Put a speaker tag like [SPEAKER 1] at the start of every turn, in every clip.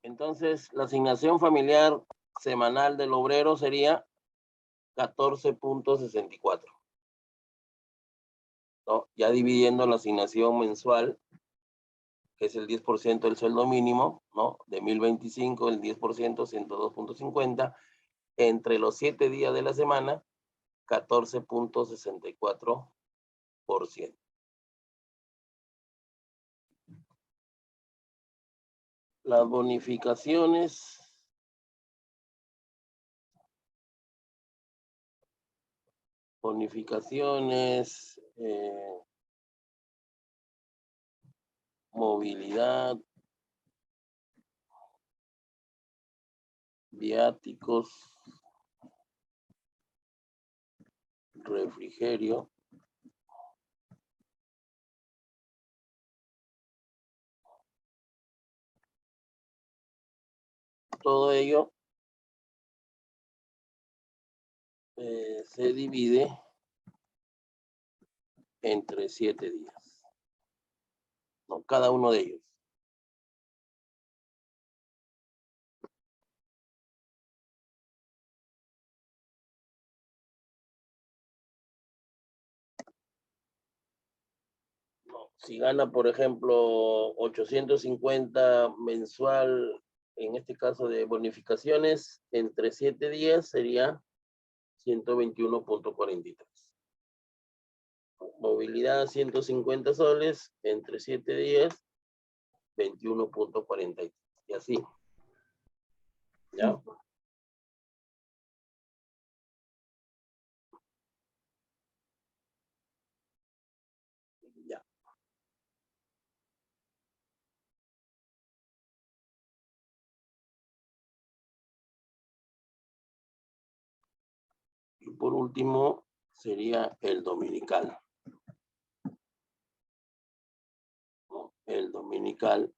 [SPEAKER 1] Entonces, la asignación familiar semanal del obrero sería 14.64. ¿No? Ya dividiendo la asignación mensual, que es el 10% del sueldo mínimo, ¿no? De 1025, el 10%, 102.50, entre los 7 días de la semana, 14.64%. Las bonificaciones movilidad, viáticos, refrigerio, todo ello se divide entre 7 días, ¿no? Cada uno de ellos. No, si gana, por ejemplo, 850 mensual, en este caso de bonificaciones, entre 7 días sería 121.43. Movilidad 150 soles, entre 7 días, 21.43. Y así. ¿Ya? Ya. Y por último, sería el dominical. ¿No? El dominical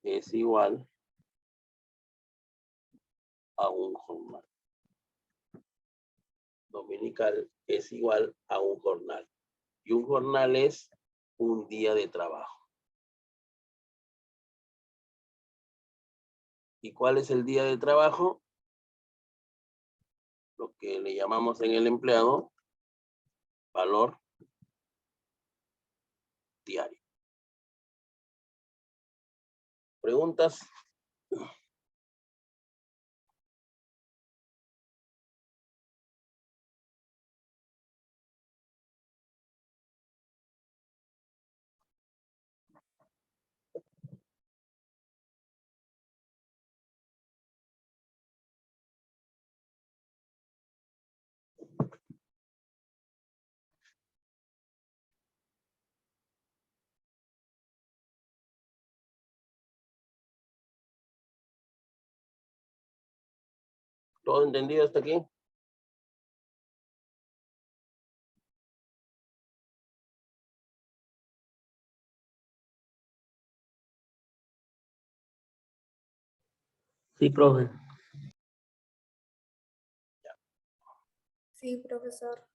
[SPEAKER 1] es igual a un jornal. Dominical es igual a un jornal. Y un jornal es un día de trabajo. ¿Y cuál es el día de trabajo? Lo que le llamamos en el empleado valor diario. ¿Preguntas? ¿Todo entendido hasta aquí? Sí, profe.
[SPEAKER 2] Sí, profesor.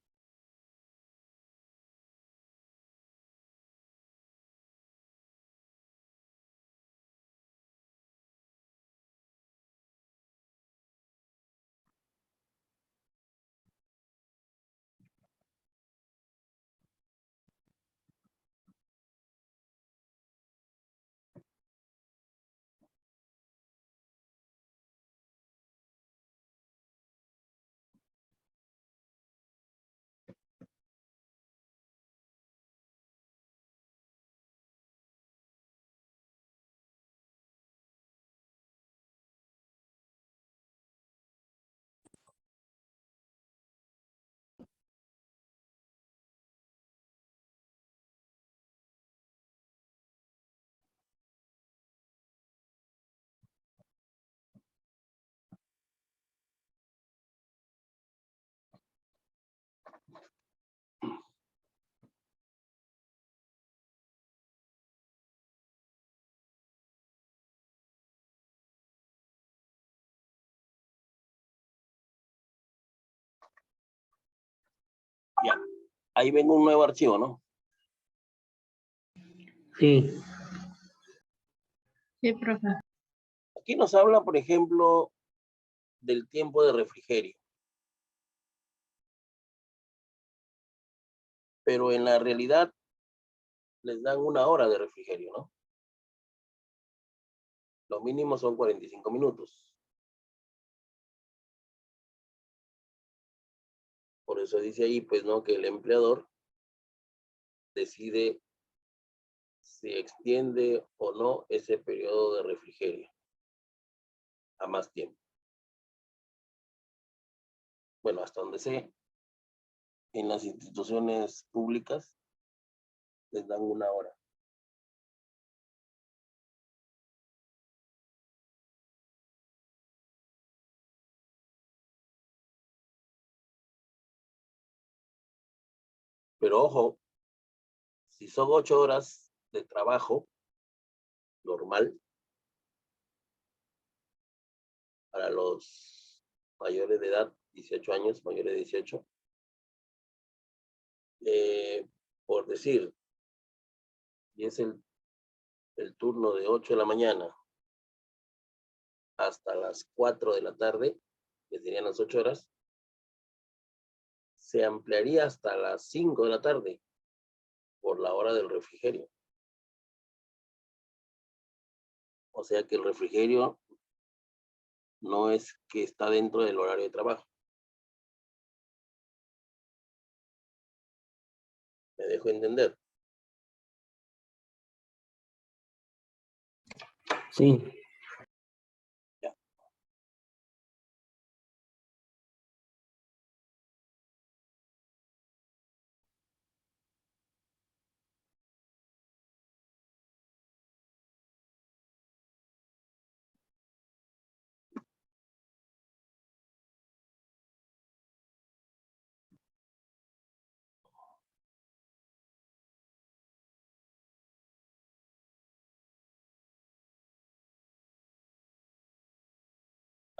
[SPEAKER 1] Ya. Ahí ven un nuevo archivo, ¿no?
[SPEAKER 3] Sí.
[SPEAKER 2] Sí, profe.
[SPEAKER 1] Aquí nos habla, por ejemplo, del tiempo de refrigerio. Pero en la realidad les dan 1 hora de refrigerio, ¿no? Lo mínimo son 45 minutos. Por eso dice ahí, pues, ¿no? Que el empleador decide si extiende o no ese periodo de refrigerio a más tiempo. Bueno, hasta donde sé, en las instituciones públicas les dan 1 hora. Pero ojo, si son 8 horas de trabajo normal para los mayores de edad, 18 años, mayores de 18, por decir, y es el turno de 8 de la mañana hasta las 4 de la tarde, que serían las 8 horas, se ampliaría hasta las 5 de la tarde por la hora del refrigerio. O sea que el refrigerio no es que está dentro del horario de trabajo. ¿Me dejo entender?
[SPEAKER 2] Sí.
[SPEAKER 1] Ya.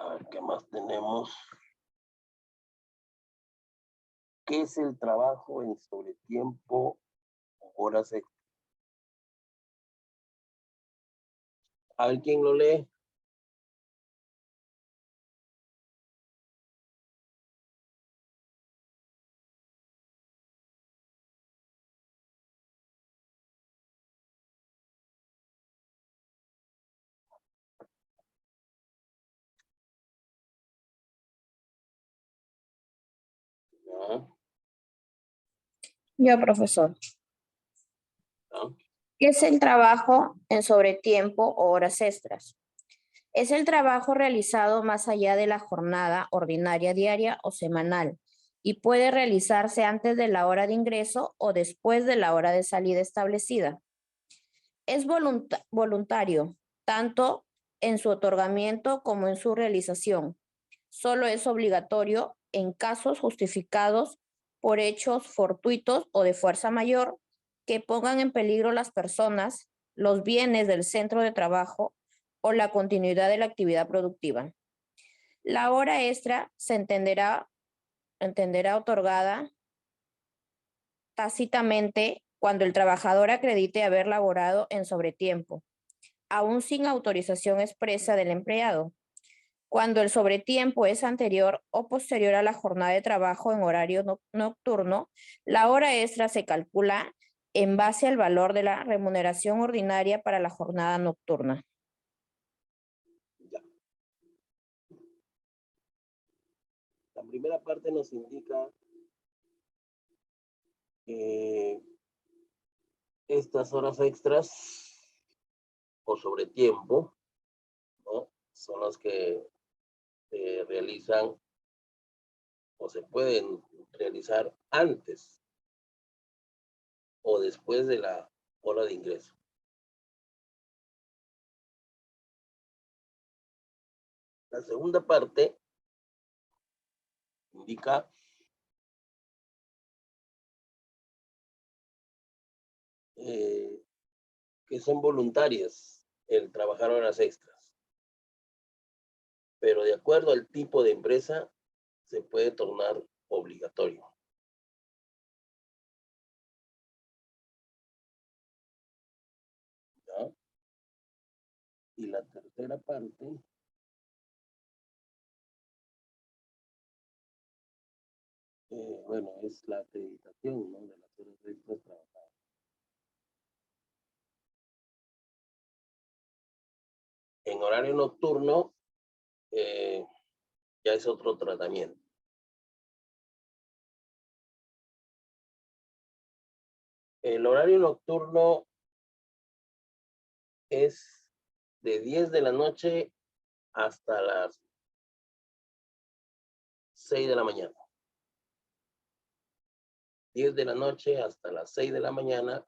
[SPEAKER 1] A ver, ¿qué más tenemos? ¿Qué es el trabajo en sobretiempo o horas extras? A ver quién lo lee. ¿No?
[SPEAKER 3] Yo, profesor.
[SPEAKER 1] ¿No?
[SPEAKER 3] ¿Qué es el trabajo en sobretiempo o horas extras? Es el trabajo realizado más allá de la jornada ordinaria diaria o semanal y puede realizarse antes de la hora de ingreso o después de la hora de salida establecida. Es voluntario, tanto en su otorgamiento como en su realización. Solo es obligatorio en casos justificados por hechos fortuitos o de fuerza mayor que pongan en peligro las personas, los bienes del centro de trabajo o la continuidad de la actividad productiva. La hora extra se entenderá otorgada tácitamente cuando el trabajador acredite haber laborado en sobretiempo, aún sin autorización expresa del empleado. Cuando el sobretiempo es anterior o posterior a la jornada de trabajo en horario nocturno, la hora extra se calcula en base al valor de la remuneración ordinaria para la jornada nocturna.
[SPEAKER 1] Ya. La primera parte nos indica que estas horas extras o sobretiempo, ¿no? Son las que se realizan o se pueden realizar antes o después de la hora de ingreso. La segunda parte indica que son voluntarias el trabajar horas extras, pero de acuerdo al tipo de empresa se puede tornar obligatorio. ¿Ya? Y la tercera parte bueno, es la acreditación, ¿no? De las horas extras trabajadas. En horario nocturno ya es otro tratamiento. El horario nocturno es de 10 de la noche hasta las 6 de la mañana. 10 de la noche hasta las 6 de la mañana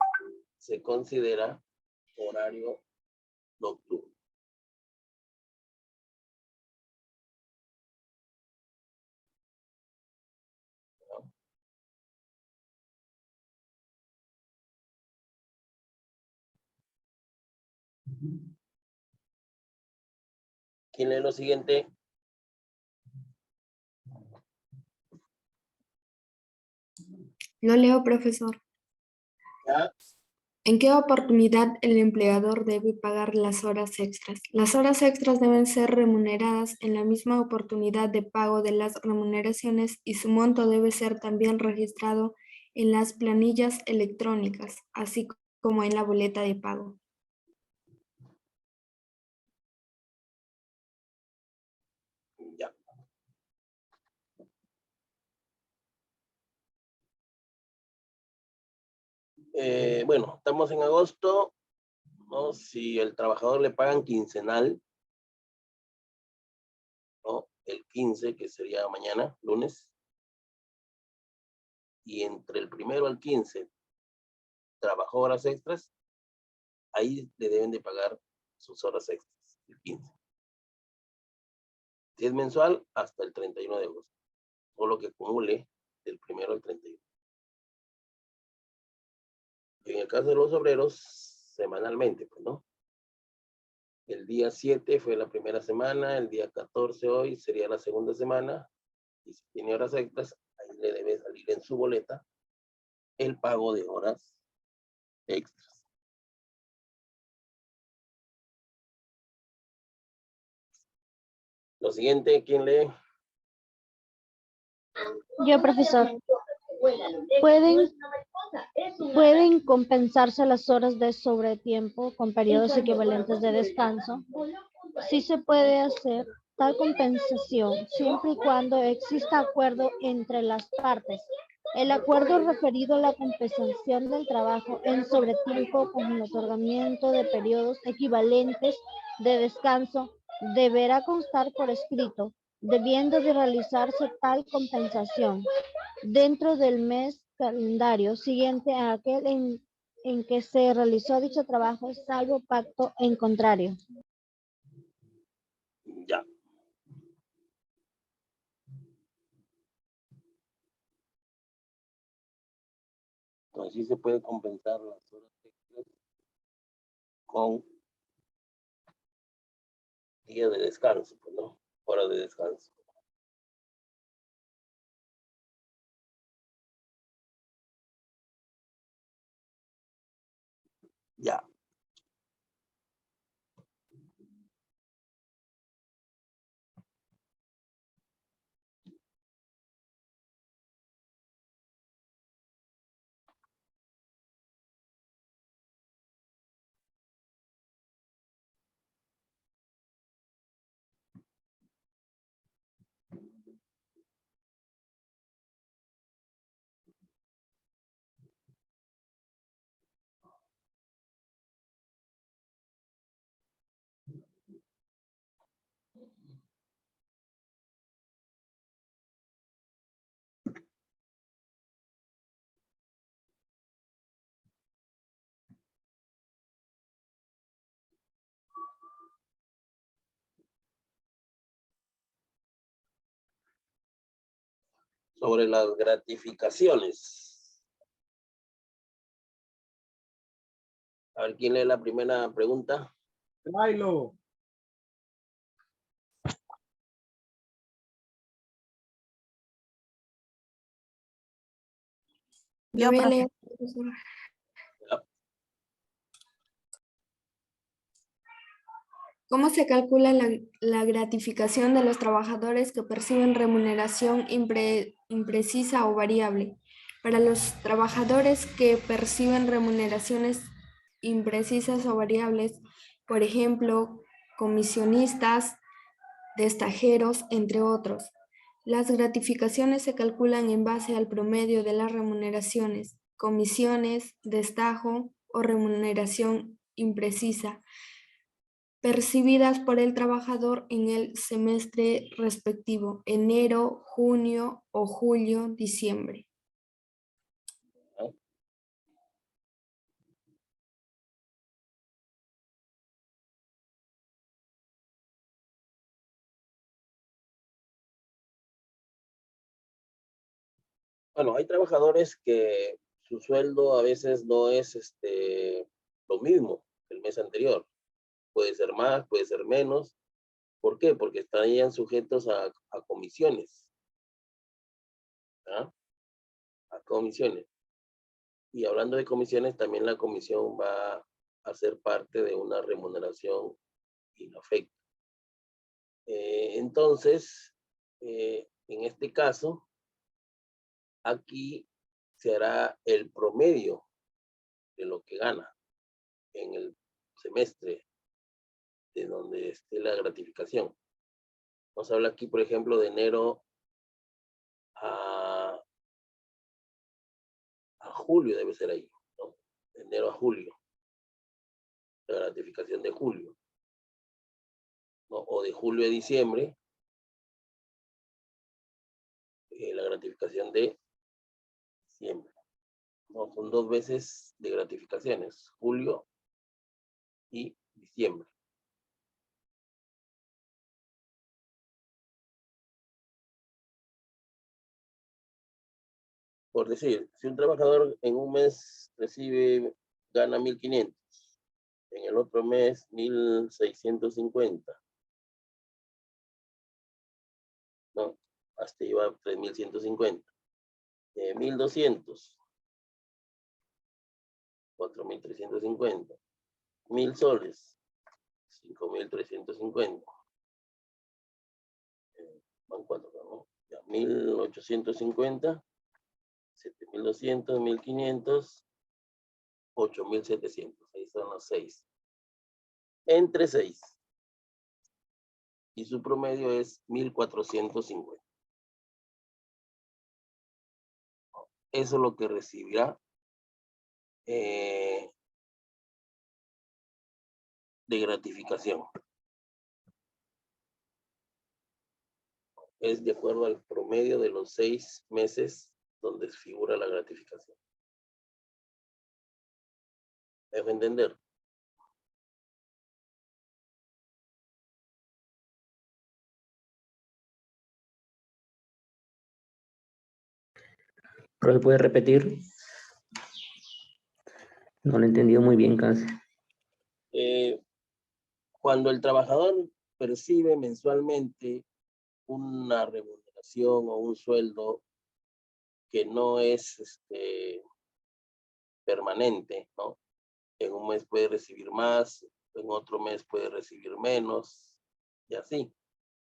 [SPEAKER 1] se considera horario nocturno. ¿Quién lee lo siguiente?
[SPEAKER 2] Lo leo, profesor.
[SPEAKER 1] ¿Ya?
[SPEAKER 2] ¿En qué oportunidad el empleador debe pagar las horas extras? Las horas extras deben ser remuneradas en la misma oportunidad de pago de las remuneraciones y su monto debe ser también registrado en las planillas electrónicas, así como en la boleta de pago.
[SPEAKER 1] Ya. Bueno, estamos en agosto, ¿no? Si el trabajador le pagan quincenal, ¿no? El 15, que sería mañana, lunes, y entre el 1 al 15 trabajó horas extras, ahí le deben de pagar sus horas extras, el 15. Si es mensual, hasta el 31 de agosto, o lo que acumule del 1 al 31. Y en el caso de los obreros, semanalmente, pues, ¿no? El día 7 fue la primera semana, el día 14 hoy sería la segunda semana, y si tiene horas extras, ahí le debe salir en su boleta el pago de horas extras. Lo siguiente, ¿quién lee?
[SPEAKER 4] Yo, profesor. ¿Pueden compensarse las horas de sobretiempo con periodos equivalentes de descanso? Sí se puede hacer tal compensación siempre y cuando exista acuerdo entre las partes. El acuerdo referido a la compensación del trabajo en sobretiempo con el otorgamiento de periodos equivalentes de descanso deberá constar por escrito, debiendo de realizarse tal compensación dentro del mes calendario siguiente a aquel en que se realizó dicho trabajo, salvo pacto en contrario.
[SPEAKER 1] Ya. Entonces sí se puede compensar las horas extras con día de descanso, pues, ¿no? Hora de descanso. Ya. Sobre las gratificaciones. A ver, ¿quién lee la primera pregunta?
[SPEAKER 5] Tráelo.
[SPEAKER 2] Lo voy a leer, profesor.
[SPEAKER 1] Ya.
[SPEAKER 2] ¿Cómo se calcula la gratificación de los trabajadores que perciben remuneración imprecisa o variable? Para los trabajadores que perciben remuneraciones imprecisas o variables, por ejemplo, comisionistas, destajeros, entre otros, las gratificaciones se calculan en base al promedio de las remuneraciones, comisiones, destajo o remuneración imprecisa percibidas por el trabajador en el semestre respectivo, enero, junio o julio, diciembre.
[SPEAKER 1] ¿no? Bueno, hay trabajadores que su sueldo a veces no es lo mismo que el mes anterior. Puede ser más, puede ser menos. ¿Por qué? Porque estarían sujetos a comisiones. ¿Ah? A comisiones. Y hablando de comisiones, también la comisión va a ser parte de una remuneración inafecta. Entonces, en este caso, aquí se hará el promedio de lo que gana en el semestre de donde esté la gratificación. Vamos a hablar aquí, por ejemplo, de enero a julio, debe ser ahí, ¿no? De enero a julio, la gratificación de julio, ¿no? O de julio a diciembre, la gratificación de diciembre. No, son 2 veces de gratificaciones, julio y diciembre. Por decir, si un trabajador en un mes gana 1.500, en el otro mes 1.650, ¿no? Hasta iba 3.150, 1.200, 4.350, 1.000 soles, 5.350, van 4, ¿no? Ya, 1.850, 7.200, 1.500, 8.700. Ahí son los 6. Entre 6. Y su promedio es 1.450. Eso es lo que recibirá de gratificación. Es de acuerdo al promedio de los 6 meses donde figura la gratificación. ¿Me dejo entender?
[SPEAKER 5] ¿Pero puede repetir? No lo he entendido muy bien casi.
[SPEAKER 1] Cuando el trabajador percibe mensualmente una remuneración o un sueldo que no es permanente, ¿no? En un mes puede recibir más, en otro mes puede recibir menos, y así.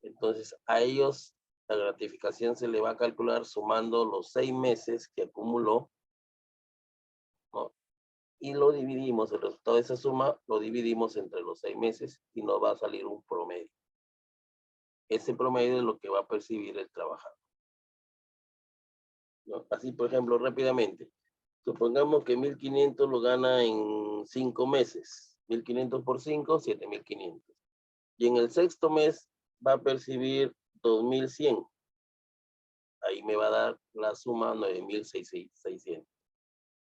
[SPEAKER 1] Entonces, a ellos la gratificación se le va a calcular sumando los 6 meses que acumuló, ¿no? Y lo dividimos, el resultado de esa suma lo dividimos entre los 6 meses y nos va a salir un promedio. Ese promedio es lo que va a percibir el trabajador, ¿no? Así, por ejemplo, rápidamente, supongamos que 1.500 lo gana en 5 meses. 1.500 por 5, 7.500. Y en el sexto mes va a percibir 2.100. Ahí me va a dar la suma 9.600.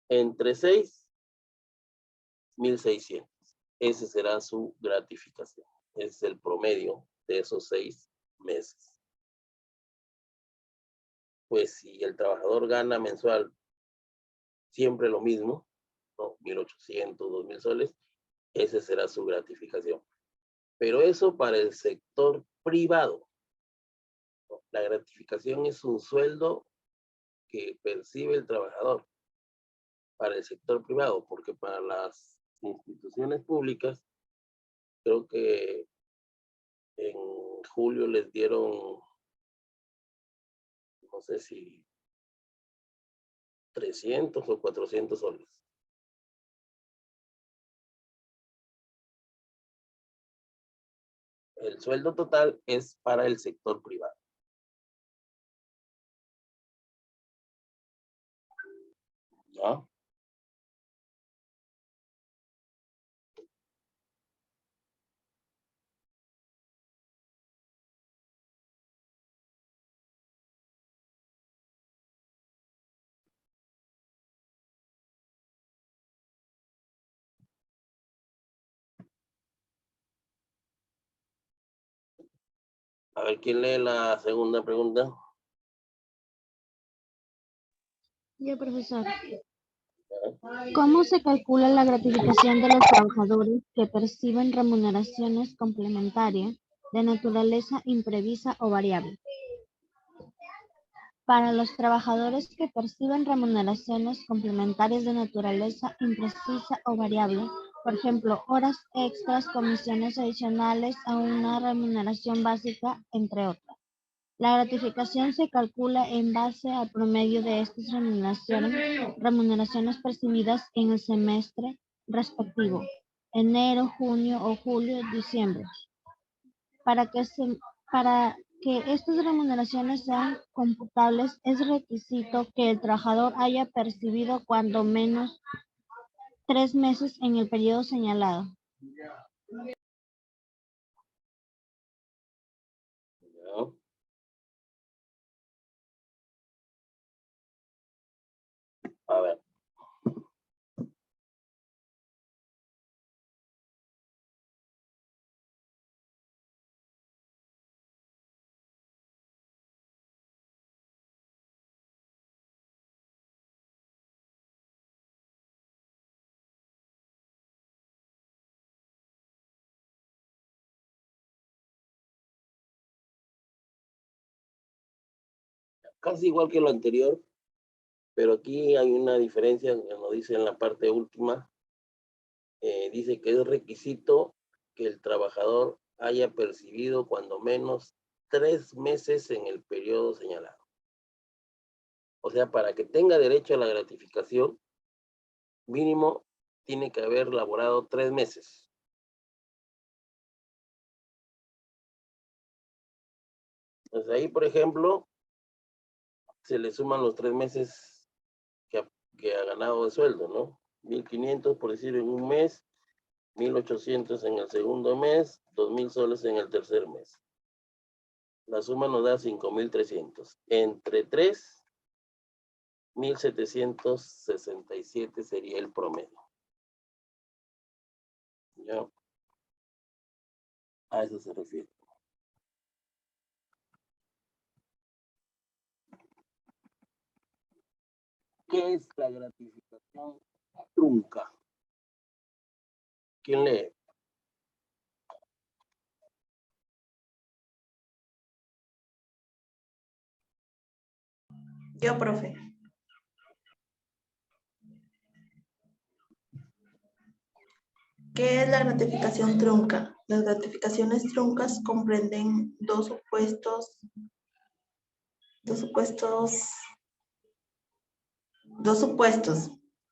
[SPEAKER 1] Entre 6, 1.600. Ese será su gratificación. Ese es el promedio de esos 6 meses. Pues si el trabajador gana mensual siempre lo mismo, ¿no? 1.800, 2.000 soles, ese será su gratificación. Pero eso para el sector privado. La gratificación es un sueldo que percibe el trabajador para el sector privado, porque para las instituciones públicas creo que julio les dieron, no sé si 300 o 400 soles. El sueldo total es para el sector privado. ¿Ya? A ver, ¿quién lee la segunda pregunta?
[SPEAKER 4] Ya, profesor. ¿Cómo se calcula la gratificación de los trabajadores que perciben remuneraciones complementarias de naturaleza imprevista o variable? Para los trabajadores que perciben remuneraciones complementarias de naturaleza imprecisa o variable, por ejemplo, horas extras, comisiones adicionales a una remuneración básica, entre otras. La gratificación se calcula en base al promedio de estas remuneraciones percibidas en el semestre respectivo, enero, junio o julio, diciembre. Para que estas remuneraciones sean computables, es requisito que el trabajador haya percibido cuando menos 3 meses en el periodo señalado.
[SPEAKER 1] ¿Ya? A ver. Casi igual que lo anterior, pero aquí hay una diferencia, lo dice en la parte última, dice que es requisito que el trabajador haya percibido cuando menos 3 meses en el periodo señalado. O sea, para que tenga derecho a la gratificación, mínimo tiene que haber laborado 3 meses. Entonces ahí, por ejemplo, se le suman los 3 meses que ha ganado de sueldo, ¿no? 1.500 por decir en un mes, 1.800 en el segundo mes, 2.000 soles en el tercer mes. La suma nos da 5.300. Entre 3, 1.767 sería el promedio. ¿Ya? A eso se refiere. ¿Qué es la gratificación trunca? ¿Quién lee?
[SPEAKER 6] Yo, profe. ¿Qué es la gratificación trunca? Las gratificaciones truncas comprenden dos supuestos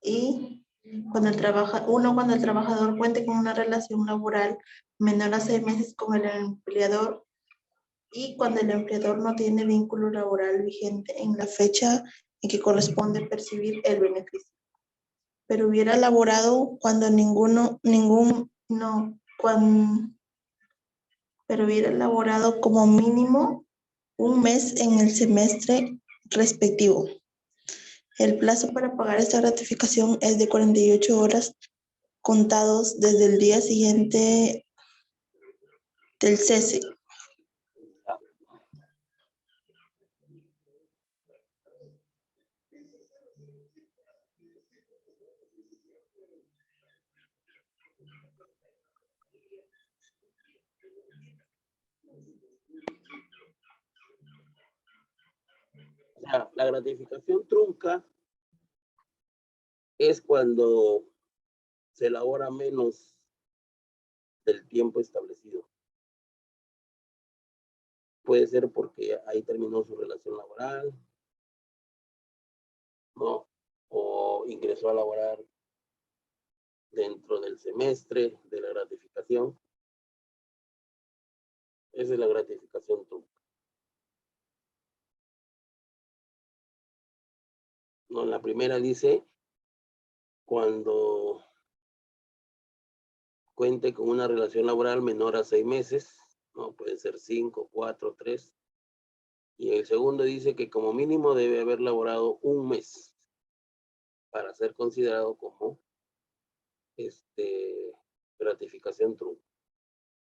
[SPEAKER 6] y cuando el trabajador cuente con una relación laboral menor a 6 meses con el empleador y cuando el empleador no tiene vínculo laboral vigente en la fecha en que corresponde percibir el beneficio, pero hubiera laborado pero hubiera laborado como mínimo un mes en el semestre respectivo. El plazo para pagar esta gratificación es de 48 horas contados desde el día siguiente del cese.
[SPEAKER 1] La gratificación trunca es cuando se elabora menos del tiempo establecido. puede ser porque ahí terminó su relación laboral, ¿no? O ingresó a laborar dentro del semestre de la gratificación. Esa es la gratificación trunca. No, la primera dice cuando cuente con una relación laboral menor a 6 meses, no pueden ser 5, 4, 3. Y el segundo dice que como mínimo debe haber laborado un mes para ser considerado como gratificación trunca.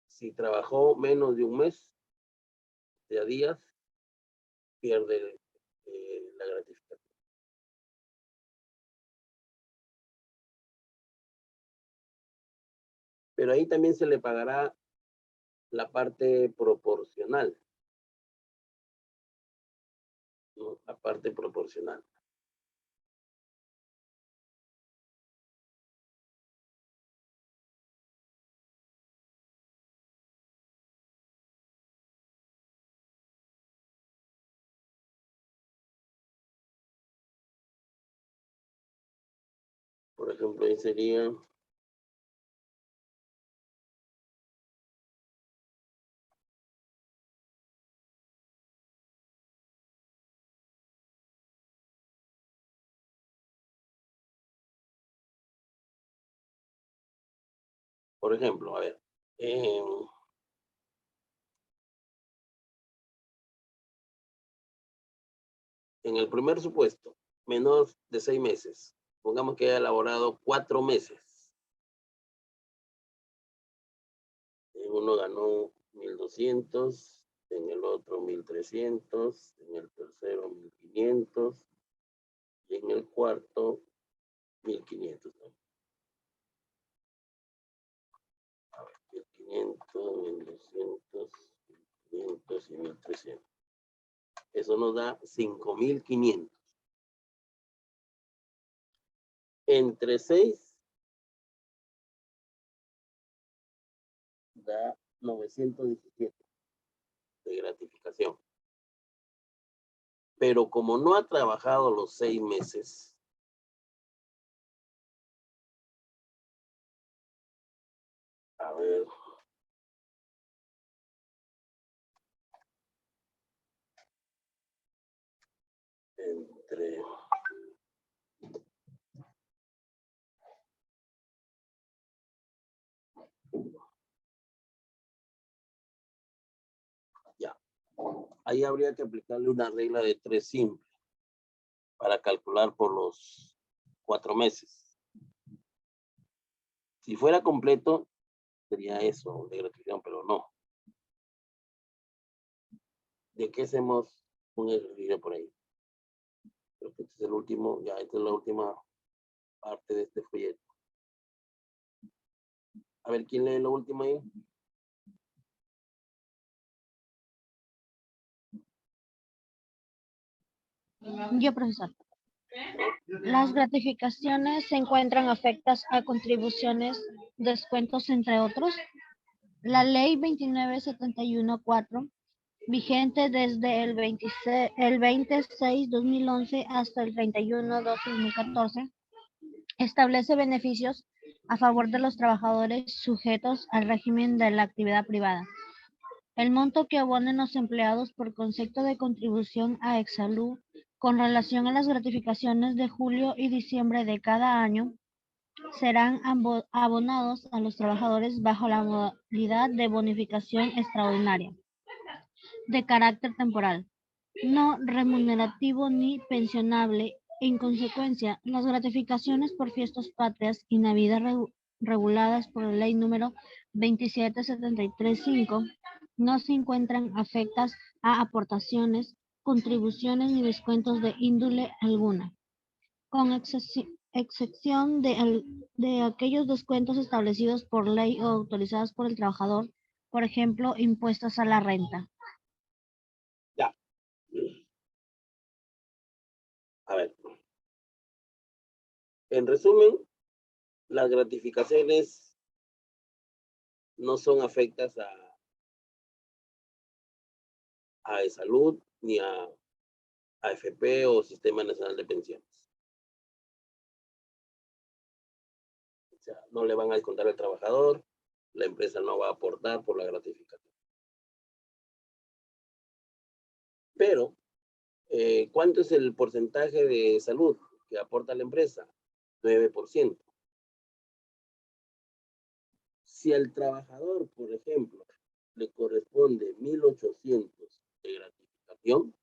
[SPEAKER 1] Si trabajó menos de un mes, de a días, pierde la gratificación. Pero ahí también se le pagará la parte proporcional, ¿no? La parte proporcional. Por ejemplo, ahí sería por ejemplo, a ver, en el primer supuesto, menos de 6 meses, pongamos que haya elaborado 4 meses. En uno ganó 1.200, en el otro 1.300, en el tercero 1.500 y en el cuarto 1.500. A ver, 1.500, 1.200, 1.500 y 1.300. Eso nos da 5.500. Entre 6 da 917 de gratificación. Pero como no ha trabajado los 6 meses, a ver, entre ya, ahí habría que aplicarle una regla de 3 simple para calcular por los 4 meses. Si fuera completo, sería eso de gratificación, pero no. ¿De qué hacemos un ejercicio por ahí? Creo que este es el último, ya esta es la última parte de este folleto. A ver, ¿quién lee lo último ahí?
[SPEAKER 4] Yo, profesor. Las gratificaciones se encuentran afectas a contribuciones, descuentos, entre otros. La ley 2971-4, vigente desde el 26-2011 hasta el 31-2-2014, establece beneficios a favor de los trabajadores sujetos al régimen de la actividad privada. El monto que abonen los empleados por concepto de contribución a Exsalud con relación a las gratificaciones de julio y diciembre de cada año serán abonados a los trabajadores bajo la modalidad de bonificación extraordinaria de carácter temporal, no remunerativo ni pensionable. En consecuencia, las gratificaciones por fiestas patrias y Navidad reguladas por la ley número 27735 no se encuentran afectas a aportaciones, contribuciones ni descuentos de índole alguna, con excepción de aquellos descuentos establecidos por ley o autorizados por el trabajador, por ejemplo, impuestos a la renta.
[SPEAKER 1] Ya. A ver. En resumen, las gratificaciones no son afectas a salud ni a AFP o Sistema Nacional de Pensiones. O sea, no le van a descontar al trabajador, la empresa no va a aportar por la gratificación. Pero, ¿cuánto es el porcentaje de salud que aporta la empresa? 9%. Si al trabajador, por ejemplo, le corresponde 1.800 de gratificación,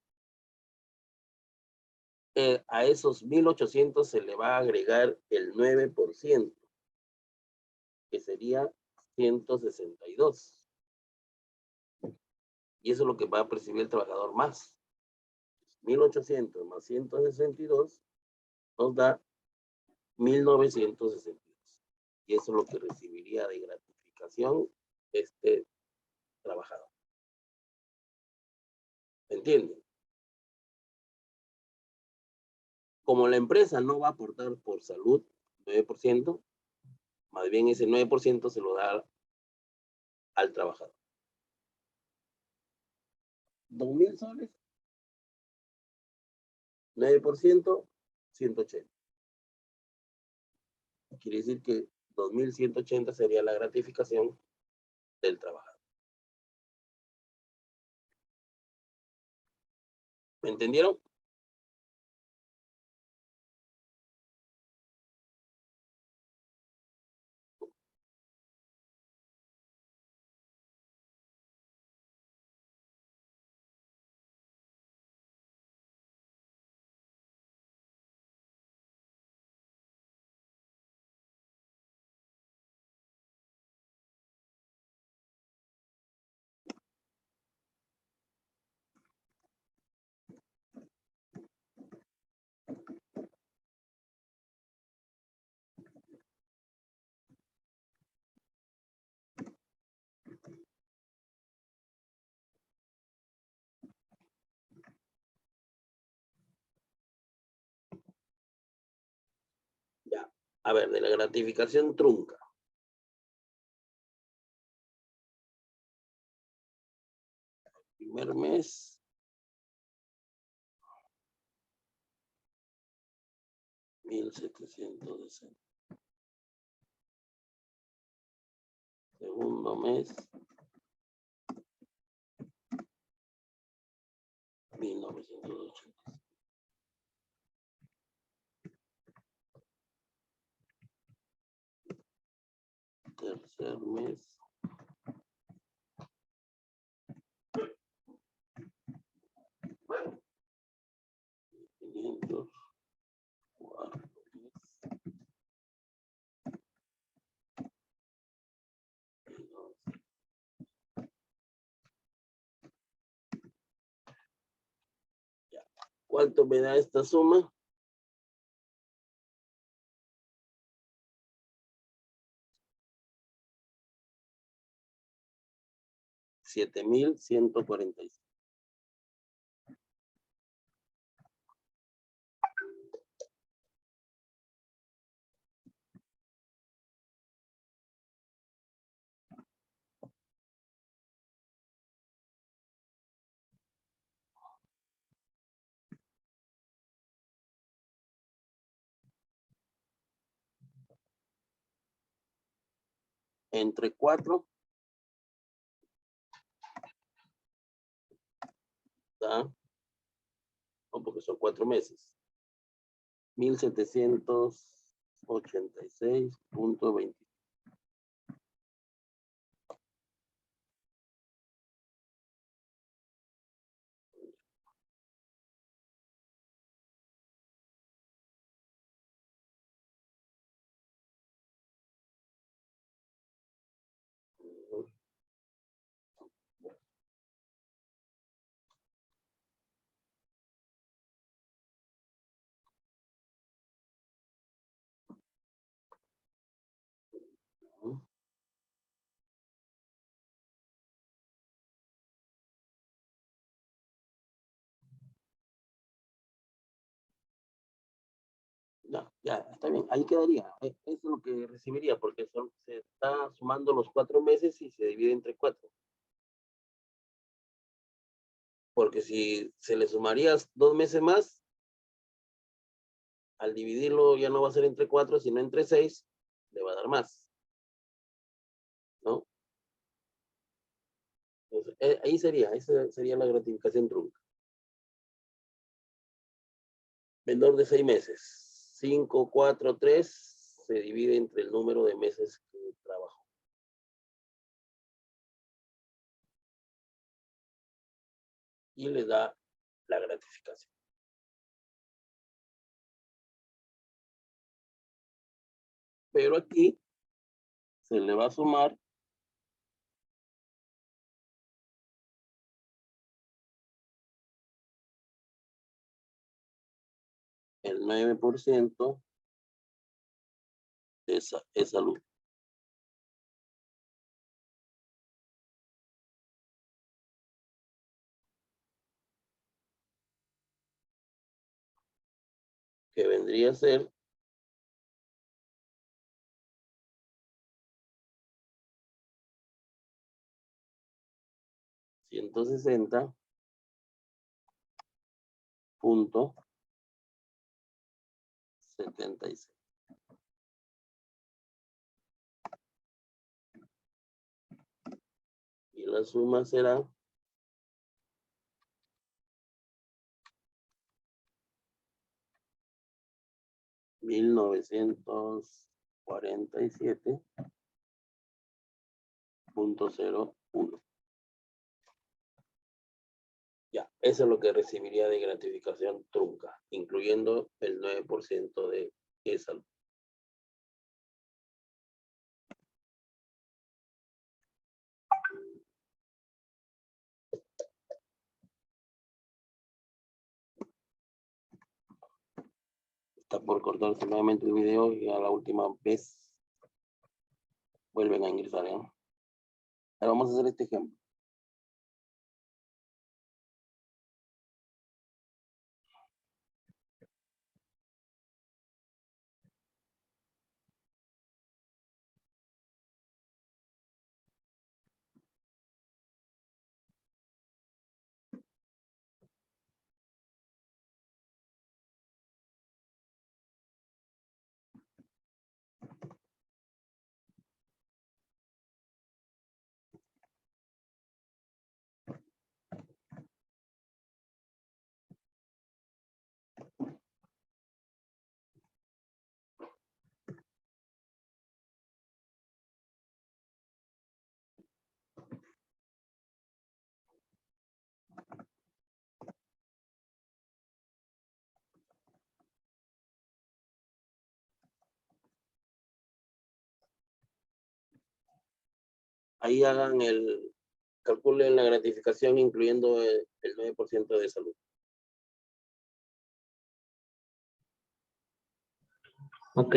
[SPEAKER 1] a esos 1.800 se le va a agregar el 9%, que sería 162. Y eso es lo que va a percibir el trabajador más. 1.800 más 162 nos da 1.962. Y eso es lo que recibiría de gratificación este trabajador. ¿Entienden? Como la empresa no va a aportar por salud 9%, más bien ese 9% se lo da al trabajador. 2.000 soles, 9%, 180. Quiere decir que 2.180 sería la gratificación del trabajador. ¿Me entendieron? Ya. A ver, de la gratificación trunca. Primer mes. $1.760. Segundo mes. 1.980. Tercer mes. 500. Cuarto mes. Ya. ¿Cuánto me da esta suma? $7.145. Entre 4 da, no, porque son 4 meses. 1.786.20. Ya, ya, está bien, ahí quedaría. Eso es lo que recibiría, porque se está sumando los 4 meses y se divide entre 4. Porque si se le sumaría 2 meses más, al dividirlo ya no va a ser entre 4, sino entre 6, le va a dar más, ¿no? Entonces, ahí esa sería la gratificación trunca. Menor de 6 meses. 5, 4, 3 se divide entre el número de meses que trabajó. Y le da la gratificación. Pero aquí se le va a sumar el 9% de salud. Que vendría a ser 160.76. Y la suma será 1947.01. Ya, eso es lo que recibiría de gratificación trunca, incluyendo el 9% de esa. Está por cortarse nuevamente el video y a la última vez vuelven a ingresar, ¿eh? Ahora vamos a hacer este ejemplo. Ahí calculen la gratificación incluyendo el 9% de salud.
[SPEAKER 5] Ok.